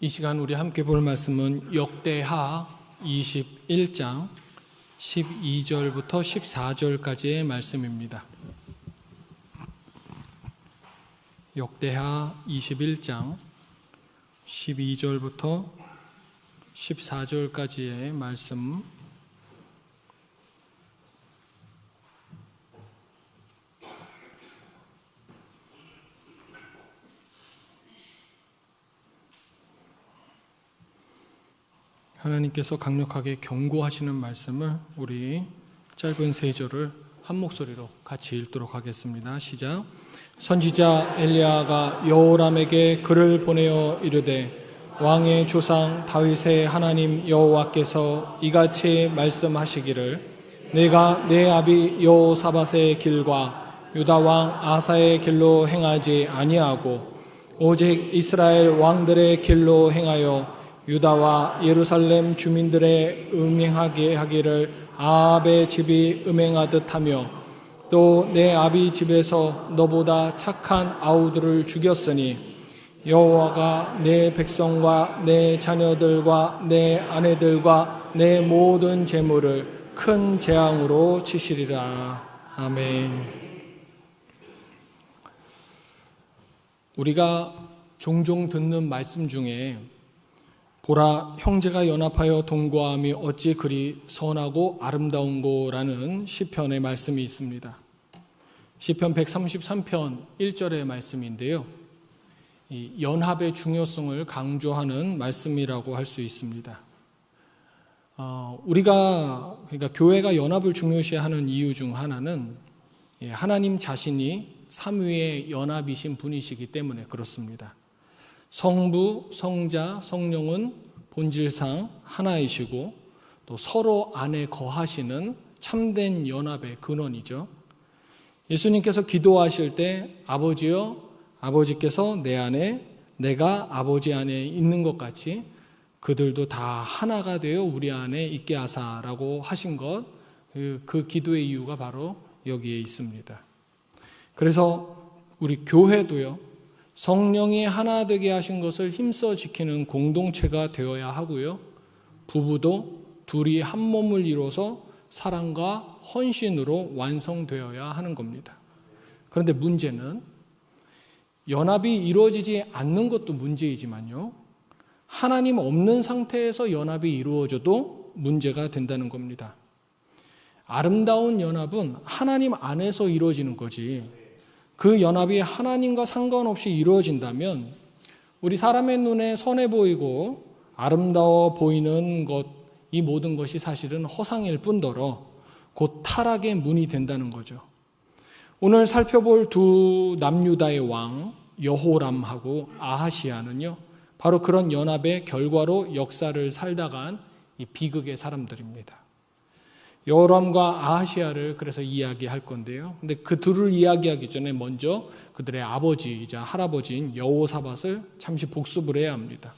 이 시간 우리 함께 볼 말씀은 역대하 21장 12절부터 14절까지의 말씀입니다. 역대하 21장 12절부터 14절까지의 말씀. 하나님께서 강력하게 경고하시는 말씀을 우리 짧은 세 절을 한 목소리로 같이 읽도록 하겠습니다. 시작. 선지자 엘리야가 여호람에게 글을 보내어 이르되 왕의 조상 다윗의 하나님 여호와께서 이같이 말씀하시기를 내가 내 아비 여호사밧의 길과 유다 왕 아사의 길로 행하지 아니하고 오직 이스라엘 왕들의 길로 행하여 유다와 예루살렘 주민들의 음행하게 하기를 아합의 집이 음행하듯 하며 또 내 아비 집에서 너보다 착한 아우들을 죽였으니 여호와가 내 백성과 내 자녀들과 내 아내들과 내 모든 재물을 큰 재앙으로 치시리라. 아멘. 우리가 종종 듣는 말씀 중에 보라, 형제가 연합하여 동거함이 어찌 그리 선하고 아름다운고라는 시편의 말씀이 있습니다. 시편 133편 1절의 말씀인데요. 이 연합의 중요성을 강조하는 말씀이라고 할 수 있습니다. 그러니까 교회가 연합을 중요시하는 이유 중 하나는 하나님 자신이 삼위의 연합이신 분이시기 때문에 그렇습니다. 성부, 성자, 성령은 본질상 하나이시고 또 서로 안에 거하시는 참된 연합의 근원이죠. 예수님께서 기도하실 때 아버지여, 아버지께서 내 안에, 내가 아버지 안에 있는 것 같이 그들도 다 하나가 되어 우리 안에 있게 하사라고 하신 것, 그 기도의 이유가 바로 여기에 있습니다. 그래서 우리 교회도요, 성령이 하나 되게 하신 것을 힘써 지키는 공동체가 되어야 하고요. 부부도 둘이 한 몸을 이뤄서 사랑과 헌신으로 완성되어야 하는 겁니다. 그런데 문제는 연합이 이루어지지 않는 것도 문제이지만요. 하나님 없는 상태에서 연합이 이루어져도 문제가 된다는 겁니다. 아름다운 연합은 하나님 안에서 이루어지는 거지. 그 연합이 하나님과 상관없이 이루어진다면 우리 사람의 눈에 선해 보이고 아름다워 보이는 것, 이 모든 것이 사실은 허상일 뿐더러 곧 타락의 문이 된다는 거죠. 오늘 살펴볼 두 남유다의 왕 여호람하고 아하시야는요, 바로 그런 연합의 결과로 역사를 살다간 이 비극의 사람들입니다. 여호람과 아하시야를 그래서 이야기할 건데요. 근데 그 둘을 이야기하기 전에 먼저 그들의 아버지이자 할아버지인 여호사밧을 잠시 복습을 해야 합니다.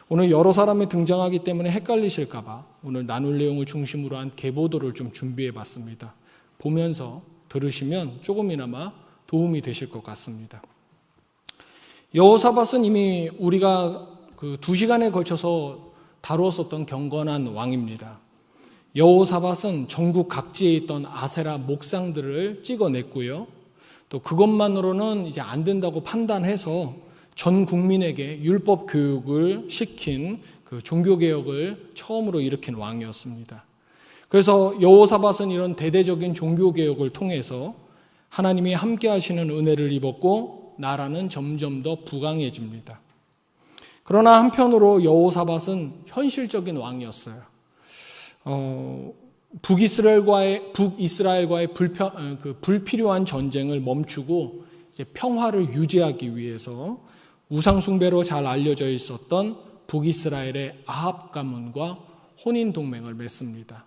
오늘 여러 사람이 등장하기 때문에 헷갈리실까 봐 오늘 나눌 내용을 중심으로 한 계보도를 좀 준비해 봤습니다. 보면서 들으시면 조금이나마 도움이 되실 것 같습니다. 여호사밧은 이미 우리가 그 2시간에 걸쳐서 다루었었던 경건한 왕입니다. 여호사밧은 전국 각지에 있던 아세라 목상들을 찍어냈고요. 또 그것만으로는 이제 안 된다고 판단해서 전 국민에게 율법 교육을 시킨 그 종교개혁을 처음으로 일으킨 왕이었습니다. 그래서 여호사밧은 이런 대대적인 종교개혁을 통해서 하나님이 함께 하시는 은혜를 입었고 나라는 점점 더 부강해집니다. 그러나 한편으로 여호사밧은 현실적인 왕이었어요. 북이스라엘과의 불필요한 전쟁을 멈추고 이제 평화를 유지하기 위해서 우상 숭배로 잘 알려져 있었던 북이스라엘의 아합 가문과 혼인 동맹을 맺습니다.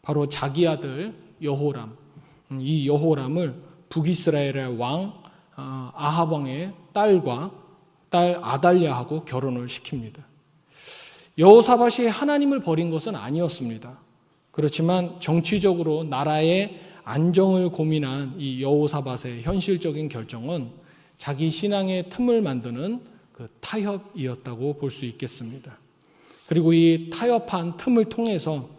바로 자기 아들 여호람, 이 여호람을 북이스라엘의 왕 아합 왕의 딸과 딸 아달랴하고 결혼을 시킵니다. 여호사밧이 하나님을 버린 것은 아니었습니다. 그렇지만 정치적으로 나라의 안정을 고민한 이 여호사밧의 현실적인 결정은 자기 신앙의 틈을 만드는 그 타협이었다고 볼 수 있겠습니다. 그리고 이 타협한 틈을 통해서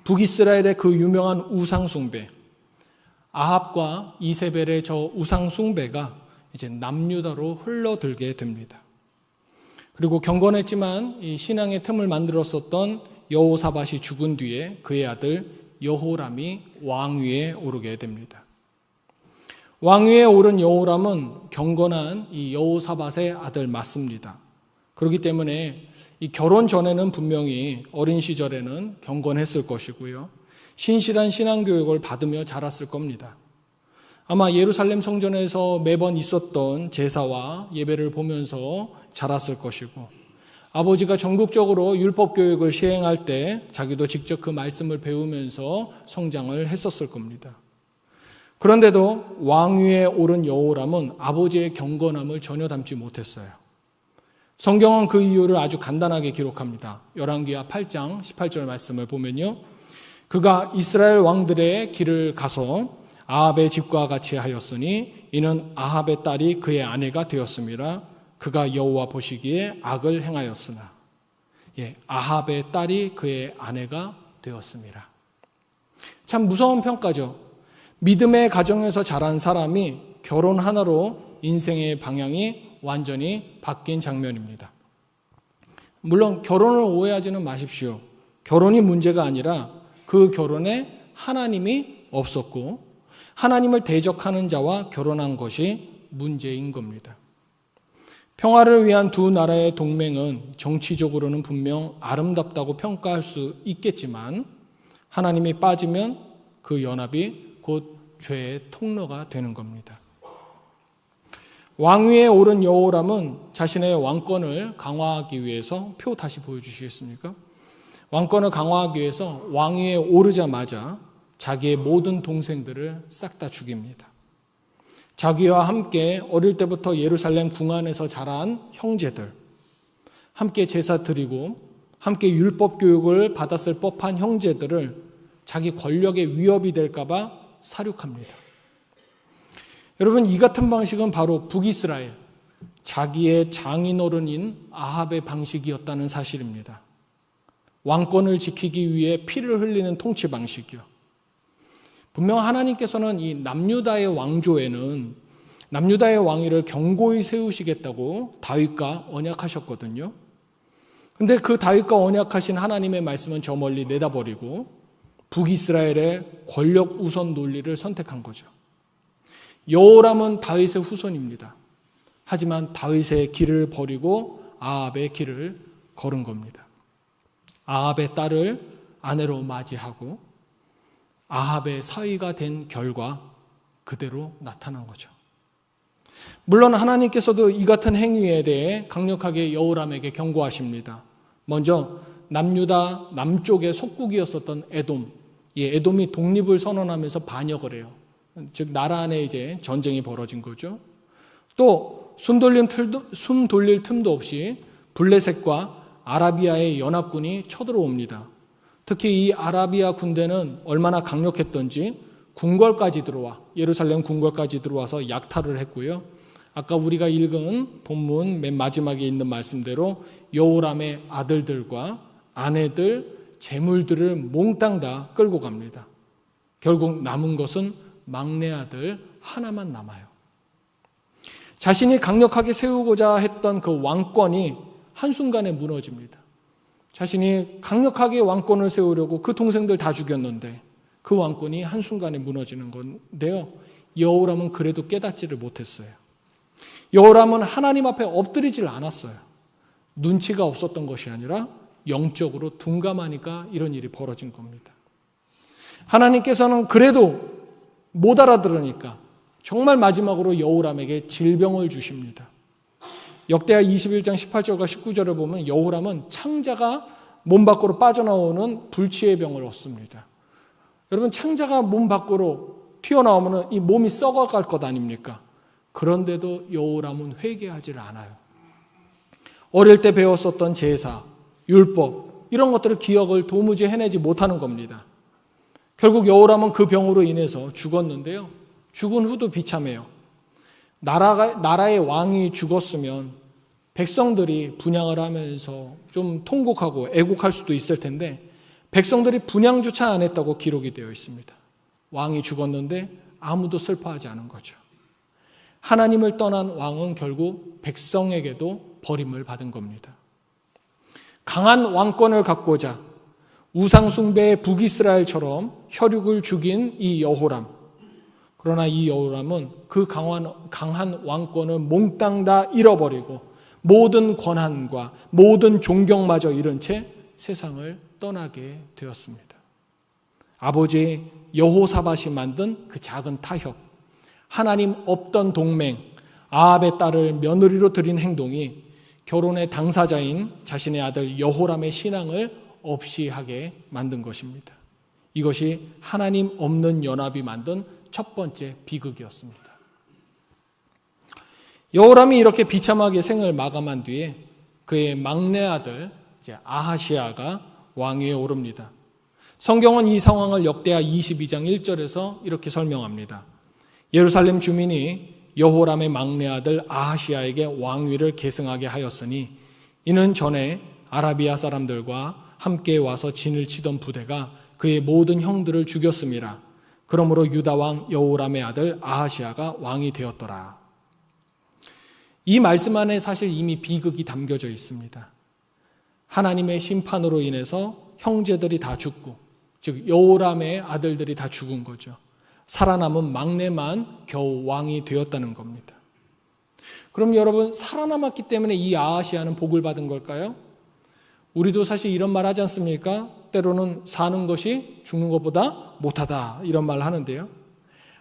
북이스라엘의 그 유명한 우상숭배, 아합과 이세벨의 저 우상숭배가 이제 남유다로 흘러들게 됩니다. 그리고 경건했지만 이 신앙의 틈을 만들었었던 여호사밧이 죽은 뒤에 그의 아들 여호람이 왕위에 오르게 됩니다. 왕위에 오른 여호람은 경건한 이 여호사밧의 아들 맞습니다. 그렇기 때문에 이 결혼 전에는 분명히 어린 시절에는 경건했을 것이고요. 신실한 신앙교육을 받으며 자랐을 겁니다. 아마 예루살렘 성전에서 매번 있었던 제사와 예배를 보면서 자랐을 것이고, 아버지가 전국적으로 율법 교육을 시행할 때 자기도 직접 그 말씀을 배우면서 성장을 했었을 겁니다. 그런데도 왕위에 오른 여호람은 아버지의 경건함을 전혀 담지 못했어요. 성경은 그 이유를 아주 간단하게 기록합니다. 열왕기하 8장 18절 말씀을 보면요, 그가 이스라엘 왕들의 길을 가서 아합의 집과 같이 하였으니 이는 아합의 딸이 그의 아내가 되었음이라. 그가 여호와 보시기에 악을 행하였으나. 아합의 딸이 그의 아내가 되었음이라. 참 무서운 평가죠. 믿음의 가정에서 자란 사람이 결혼 하나로 인생의 방향이 완전히 바뀐 장면입니다. 물론 결혼을 오해하지는 마십시오. 결혼이 문제가 아니라 그 결혼에 하나님이 없었고 하나님을 대적하는 자와 결혼한 것이 문제인 겁니다. 평화를 위한 두 나라의 동맹은 정치적으로는 분명 아름답다고 평가할 수 있겠지만 하나님이 빠지면 그 연합이 곧 죄의 통로가 되는 겁니다. 왕위에 오른 여호람은 자신의 왕권을 강화하기 위해서 표 다시 보여주시겠습니까? 왕권을 강화하기 위해서 왕위에 오르자마자 자기의 모든 동생들을 싹 다 죽입니다. 자기와 함께 어릴 때부터 예루살렘 궁 안에서 자란 형제들, 함께 제사 드리고 함께 율법 교육을 받았을 법한 형제들을 자기 권력의 위협이 될까 봐 살육합니다. 여러분, 이 같은 방식은 바로 북이스라엘, 자기의 장인어른인 아합의 방식이었다는 사실입니다. 왕권을 지키기 위해 피를 흘리는 통치 방식이요. 분명 하나님께서는 이 남유다의 왕조에는 남유다의 왕위를 견고히 세우시겠다고 다윗과 언약하셨거든요. 근데 그 다윗과 언약하신 하나님의 말씀은 저 멀리 내다버리고 북이스라엘의 권력 우선 논리를 선택한 거죠. 여호람은 다윗의 후손입니다. 하지만 다윗의 길을 버리고 아합의 길을 걸은 겁니다. 아합의 딸을 아내로 맞이하고 아합의 사위가 된 결과 그대로 나타난 거죠. 물론 하나님께서도 이 같은 행위에 대해 강력하게 여호람에게 경고하십니다. 먼저 남유다 남쪽의 속국이었었던 에돔, 이 에돔이 독립을 선언하면서 반역을 해요. 즉 나라 안에 이제 전쟁이 벌어진 거죠. 또 숨 돌릴 틈도 없이 블레셋과 아라비아의 연합군이 쳐들어옵니다. 특히 이 아라비아 군대는 얼마나 강력했던지 궁궐까지 들어와 예루살렘 궁궐까지 들어와서 약탈을 했고요. 아까 우리가 읽은 본문 맨 마지막에 있는 말씀대로 여호람의 아들들과 아내들, 재물들을 몽땅 다 끌고 갑니다. 결국 남은 것은 막내 아들 하나만 남아요. 자신이 강력하게 세우고자 했던 그 왕권이 한순간에 무너집니다. 자신이 강력하게 왕권을 세우려고 그 동생들 다 죽였는데 그 왕권이 한순간에 무너지는 건데요. 여호람은 그래도 깨닫지를 못했어요. 여호람은 하나님 앞에 엎드리질 않았어요. 눈치가 없었던 것이 아니라 영적으로 둔감하니까 이런 일이 벌어진 겁니다. 하나님께서는 그래도 못 알아들으니까 정말 마지막으로 여호람에게 질병을 주십니다. 역대하 21장 18절과 19절을 보면 여호람은 창자가 몸 밖으로 빠져나오는 불치의 병을 얻습니다. 여러분, 창자가 몸 밖으로 튀어나오면 이 몸이 썩어갈 것 아닙니까? 그런데도 여호람은 회개하지를 않아요. 어릴 때 배웠었던 제사, 율법 이런 것들을 기억을 도무지 해내지 못하는 겁니다. 결국 여호람은 그 병으로 인해서 죽었는데요. 죽은 후도 비참해요. 나라의 왕이 죽었으면 백성들이 분향을 하면서 좀 통곡하고 애곡할 수도 있을 텐데 백성들이 분향조차 안 했다고 기록이 되어 있습니다. 왕이 죽었는데 아무도 슬퍼하지 않은 거죠. 하나님을 떠난 왕은 결국 백성에게도 버림을 받은 겁니다. 강한 왕권을 갖고자 우상숭배의 북이스라엘처럼 혈육을 죽인 이 여호람. 그러나 이 여호람은 그 강한 왕권을 몽땅 다 잃어버리고 모든 권한과 모든 존경마저 잃은 채 세상을 떠나게 되었습니다. 아버지 여호사밧이 만든 그 작은 타협, 하나님 없던 동맹, 아합의 딸을 며느리로 들인 행동이 결혼의 당사자인 자신의 아들 여호람의 신앙을 없이 하게 만든 것입니다. 이것이 하나님 없는 연합이 만든 첫 번째 비극이었습니다. 여호람이 이렇게 비참하게 생을 마감한 뒤에 그의 막내 아들 아하시아가 왕위에 오릅니다. 성경은 이 상황을 역대하 22장 1절에서 이렇게 설명합니다. 예루살렘 주민이 여호람의 막내 아들 아하시아에게 왕위를 계승하게 하였으니 이는 전에 아라비아 사람들과 함께 와서 진을 치던 부대가 그의 모든 형들을 죽였음이라. 그러므로 유다 왕 여호람의 아들 아하시아가 왕이 되었더라. 이 말씀 안에 사실 이미 비극이 담겨져 있습니다. 하나님의 심판으로 인해서 형제들이 다 죽고, 즉 여호람의 아들들이 다 죽은 거죠. 살아남은 막내만 겨우 왕이 되었다는 겁니다. 그럼 여러분, 살아남았기 때문에 이 아하시아는 복을 받은 걸까요? 우리도 사실 이런 말 하지 않습니까? 때로는 사는 것이 죽는 것보다 못하다, 이런 말 하는데요.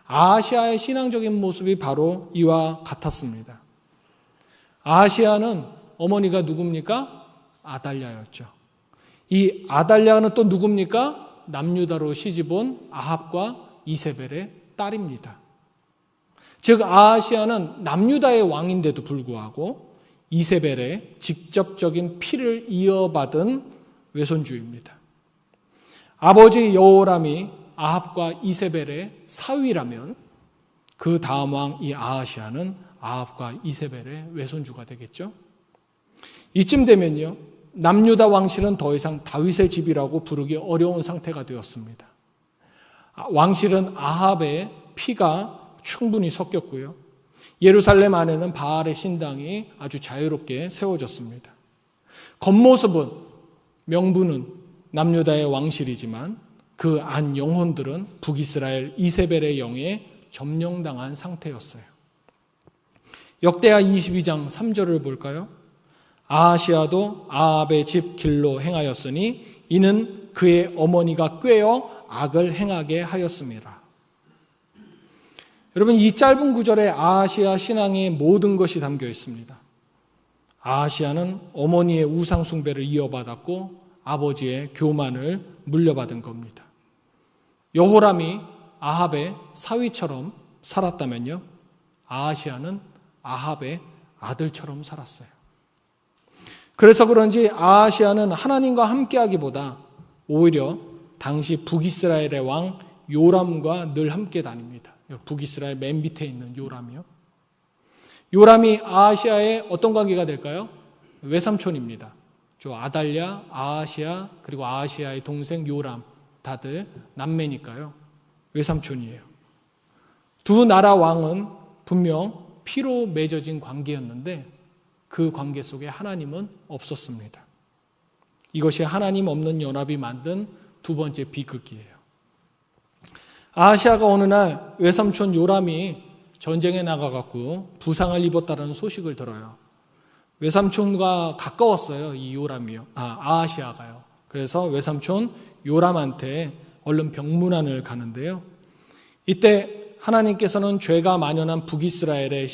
아하시아의 신앙적인 모습이 바로 이와 같았습니다. 아하시아는 어머니가 누굽니까? 아달랴였죠. 이 아달랴는 또 누굽니까? 남유다로 시집온 아합과 이세벨의 딸입니다. 즉 아하시아는 남유다의 왕인데도 불구하고 이세벨의 직접적인 피를 이어받은 외손주입니다. 아버지 여호람이 아합과 이세벨의 사위라면 그 다음 왕 이 아하시아는 아합과 이세벨의 외손주가 되겠죠. 이쯤 되면요, 남유다 왕실은 더 이상 다윗의 집이라고 부르기 어려운 상태가 되었습니다. 왕실은 아합의 피가 충분히 섞였고요. 예루살렘 안에는 바알의 신당이 아주 자유롭게 세워졌습니다. 겉모습은, 명분은 남유다의 왕실이지만 그 안 영혼들은 북이스라엘 이세벨의 영에 점령당한 상태였어요. 역대하 22장 3절을 볼까요? 아하시아도 아합의 집 길로 행하였으니 이는 그의 어머니가 꾀어 악을 행하게 하였습니다. 여러분, 이 짧은 구절에 아하시아 신앙의 모든 것이 담겨 있습니다. 아하시아는 어머니의 우상 숭배를 이어받았고 아버지의 교만을 물려받은 겁니다. 여호람이 아합의 사위처럼 살았다면요, 아하시아는 아합의 아들처럼 살았어요. 그래서 그런지 아하시아는 하나님과 함께하기보다 오히려 당시 북이스라엘의 왕 요람과 늘 함께 다닙니다. 북이스라엘 맨 밑에 있는 요람이요. 요람이 아하시아의 어떤 관계가 될까요? 외삼촌입니다. 저 아달랴, 아하시아, 그리고 아하시아의 동생 요람, 다들 남매니까요. 외삼촌이에요. 두 나라 왕은 분명 피로 맺어진 관계였는데 그 관계 속에 하나님은 없었습니다. 이것이 하나님 없는 연합이 만든 두 번째 비극이에요. 아하시아가 어느 날 외삼촌 요람이 전쟁에 나가갖고 부상을 입었다는 소식을 들어요. 외삼촌과 가까웠어요, 이 요람이요. 아하시아가요. 그래서 외삼촌 요람한테 얼른 병문안을 가는데요. 이때 하나님께서는 죄가 만연한 북이스라엘을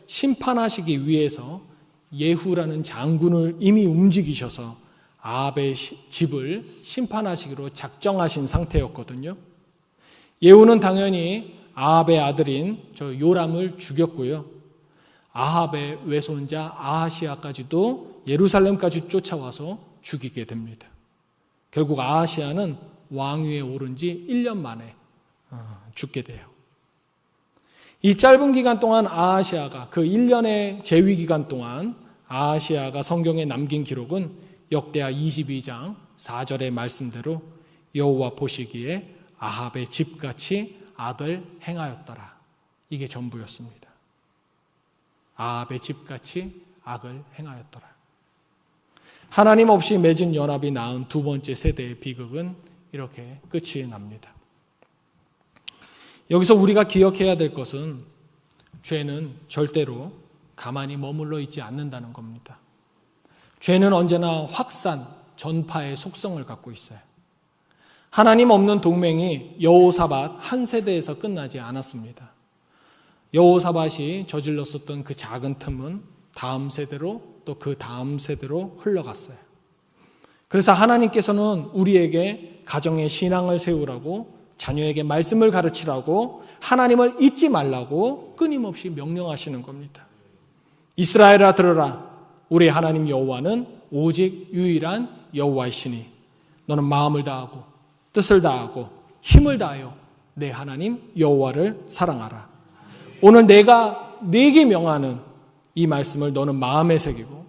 심판하시기 위해서 예후라는 장군을 이미 움직이셔서 아합의 집을 심판하시기로 작정하신 상태였거든요. 예후는 당연히 아합의 아들인 저 요람을 죽였고요. 아합의 외손자 아하시아까지도 예루살렘까지 쫓아와서 죽이게 됩니다. 결국 아하시아는 왕위에 오른 지 1년 만에 죽게 돼요. 이 짧은 기간 동안 아하시아가, 그 1년의 재위 기간 동안 아하시아가 성경에 남긴 기록은 역대하 22장 4절의 말씀대로 여호와 보시기에 아합의 집같이 악을 행하였더라. 이게 전부였습니다. 아합의 집같이 악을 행하였더라. 하나님 없이 맺은 연합이 낳은 두 번째 세대의 비극은 이렇게 끝이 납니다. 여기서 우리가 기억해야 될 것은 죄는 절대로 가만히 머물러 있지 않는다는 겁니다. 죄는 언제나 확산, 전파의 속성을 갖고 있어요. 하나님 없는 동맹이 여호사밧 한 세대에서 끝나지 않았습니다. 여호사밧이 저질렀었던 그 작은 틈은 다음 세대로 또 그 다음 세대로 흘러갔어요. 그래서 하나님께서는 우리에게 가정의 신앙을 세우라고, 자녀에게 말씀을 가르치라고, 하나님을 잊지 말라고 끊임없이 명령하시는 겁니다. 이스라엘아 들으라. 우리 하나님 여호와는 오직 유일한 여호와이시니 너는 마음을 다하고 뜻을 다하고 힘을 다하여 내 하나님 여호와를 사랑하라. 오늘 내가 네게 명하는 이 말씀을 너는 마음에 새기고,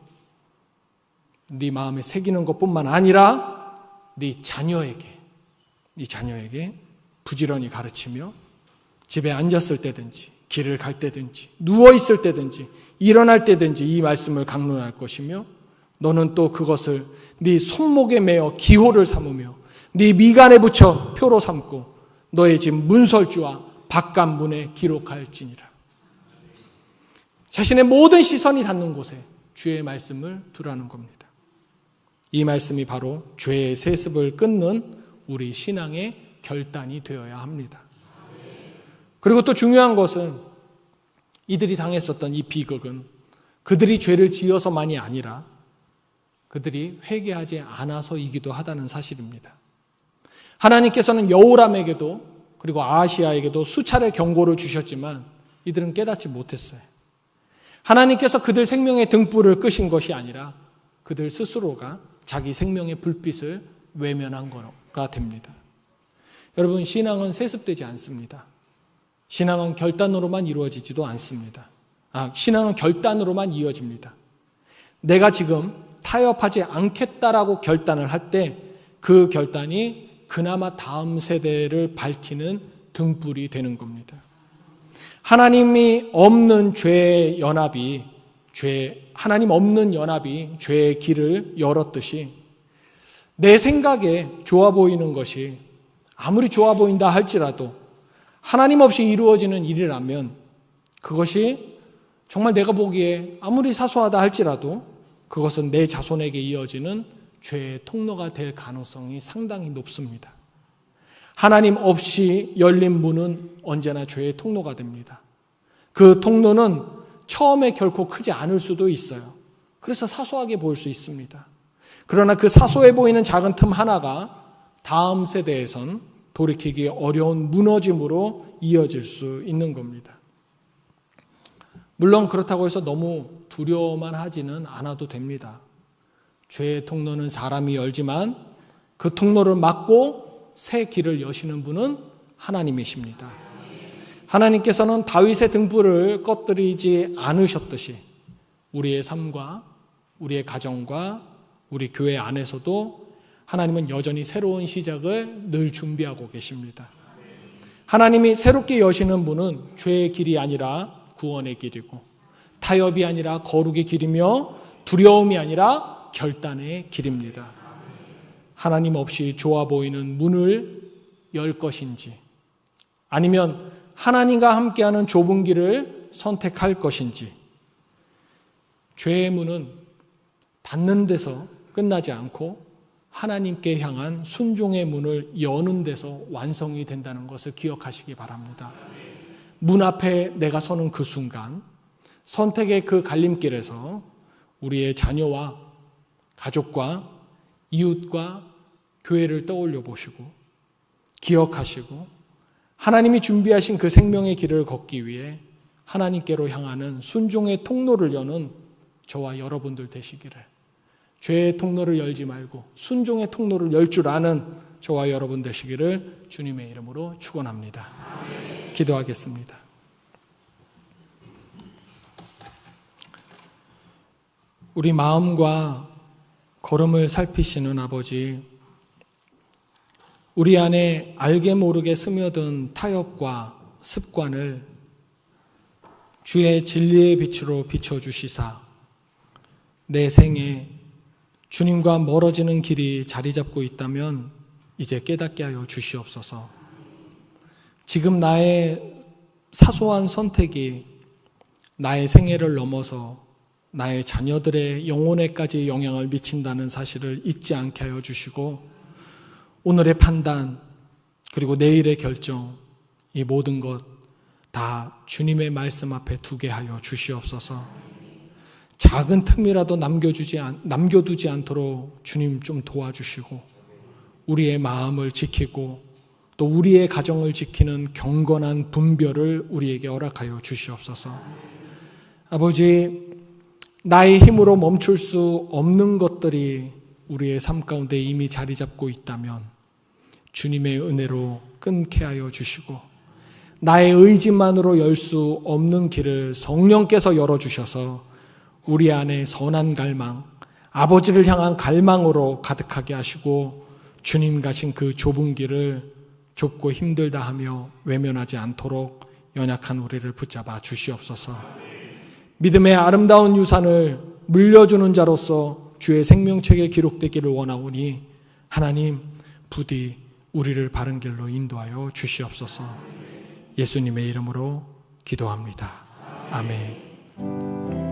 네 마음에 새기는 것뿐만 아니라 네 자녀에게 부지런히 가르치며 집에 앉았을 때든지 길을 갈 때든지 누워 있을 때든지 일어날 때든지 이 말씀을 강론할 것이며, 너는 또 그것을 네 손목에 매어 기호를 삼으며 네 미간에 붙여 표로 삼고 너의 집 문설주와 바깥 문에 기록할지니라. 자신의 모든 시선이 닿는 곳에 주의 말씀을 두라는 겁니다. 이 말씀이 바로 죄의 세습을 끊는 우리 신앙의 결단이 되어야 합니다. 그리고 또 중요한 것은 이들이 당했었던 이 비극은 그들이 죄를 지어서만이 아니라 그들이 회개하지 않아서이기도 하다는 사실입니다. 하나님께서는 여호람에게도 그리고 아하시아에게도 수차례 경고를 주셨지만 이들은 깨닫지 못했어요. 하나님께서 그들 생명의 등불을 끄신 것이 아니라 그들 스스로가 자기 생명의 불빛을 외면한 거가 됩니다. 여러분, 신앙은 세습되지 않습니다. 신앙은 결단으로만 이루어지지도 않습니다. 신앙은 결단으로만 이어집니다. 내가 지금 타협하지 않겠다라고 결단을 할 때 그 결단이 그나마 다음 세대를 밝히는 등불이 되는 겁니다. 하나님이 없는 죄의 연합이, 하나님 없는 연합이 죄의 길을 열었듯이 내 생각에 좋아 보이는 것이 아무리 좋아 보인다 할지라도 하나님 없이 이루어지는 일이라면 그것이 정말 내가 보기에 아무리 사소하다 할지라도 그것은 내 자손에게 이어지는 죄의 통로가 될 가능성이 상당히 높습니다. 하나님 없이 열린 문은 언제나 죄의 통로가 됩니다. 그 통로는 처음에 결코 크지 않을 수도 있어요. 그래서 사소하게 보일 수 있습니다. 그러나 그 사소해 보이는 작은 틈 하나가 다음 세대에선 돌이키기 어려운 무너짐으로 이어질 수 있는 겁니다. 물론 그렇다고 해서 너무 두려워만 하지는 않아도 됩니다. 죄의 통로는 사람이 열지만 그 통로를 막고 새 길을 여시는 분은 하나님이십니다. 하나님께서는 다윗의 등불을 꺼뜨리지 않으셨듯이 우리의 삶과 우리의 가정과 우리 교회 안에서도 하나님은 여전히 새로운 시작을 늘 준비하고 계십니다. 하나님이 새롭게 여시는 문은 죄의 길이 아니라 구원의 길이고, 타협이 아니라 거룩의 길이며, 두려움이 아니라 결단의 길입니다. 하나님 없이 좋아 보이는 문을 열 것인지, 아니면 하나님과 함께하는 좁은 길을 선택할 것인지. 죄의 문은 닫는 데서 끝나지 않고 하나님께 향한 순종의 문을 여는 데서 완성이 된다는 것을 기억하시기 바랍니다. 문 앞에 내가 서는 그 순간, 선택의 그 갈림길에서 우리의 자녀와 가족과 이웃과 교회를 떠올려 보시고 기억하시고 하나님이 준비하신 그 생명의 길을 걷기 위해 하나님께로 향하는 순종의 통로를 여는 저와 여러분들 되시기를, 죄의 통로를 열지 말고 순종의 통로를 열 줄 아는 저와 여러분 되시기를 주님의 이름으로 축원합니다. 기도하겠습니다. 우리 마음과 걸음을 살피시는 아버지, 우리 안에 알게 모르게 스며든 타협과 습관을 주의 진리의 빛으로 비춰주시사 내 생에 주님과 멀어지는 길이 자리 잡고 있다면 이제 깨닫게 하여 주시옵소서. 지금 나의 사소한 선택이 나의 생애를 넘어서 나의 자녀들의 영혼에까지 영향을 미친다는 사실을 잊지 않게 하여 주시고, 오늘의 판단 그리고 내일의 결정, 이 모든 것 다 주님의 말씀 앞에 두게 하여 주시옵소서. 작은 틈이라도 남겨두지 않도록 주님 좀 도와주시고, 우리의 마음을 지키고 또 우리의 가정을 지키는 경건한 분별을 우리에게 허락하여 주시옵소서. 아버지, 나의 힘으로 멈출 수 없는 것들이 우리의 삶 가운데 이미 자리 잡고 있다면 주님의 은혜로 끊게 하여 주시고, 나의 의지만으로 열 수 없는 길을 성령께서 열어주셔서 우리 안에 선한 갈망, 아버지를 향한 갈망으로 가득하게 하시고, 주님 가신 그 좁은 길을 좁고 힘들다 하며 외면하지 않도록 연약한 우리를 붙잡아 주시옵소서. 믿음의 아름다운 유산을 물려주는 자로서 주의 생명책에 기록되기를 원하오니 하나님 부디 우리를 바른 길로 인도하여 주시옵소서. 예수님의 이름으로 기도합니다. 아멘.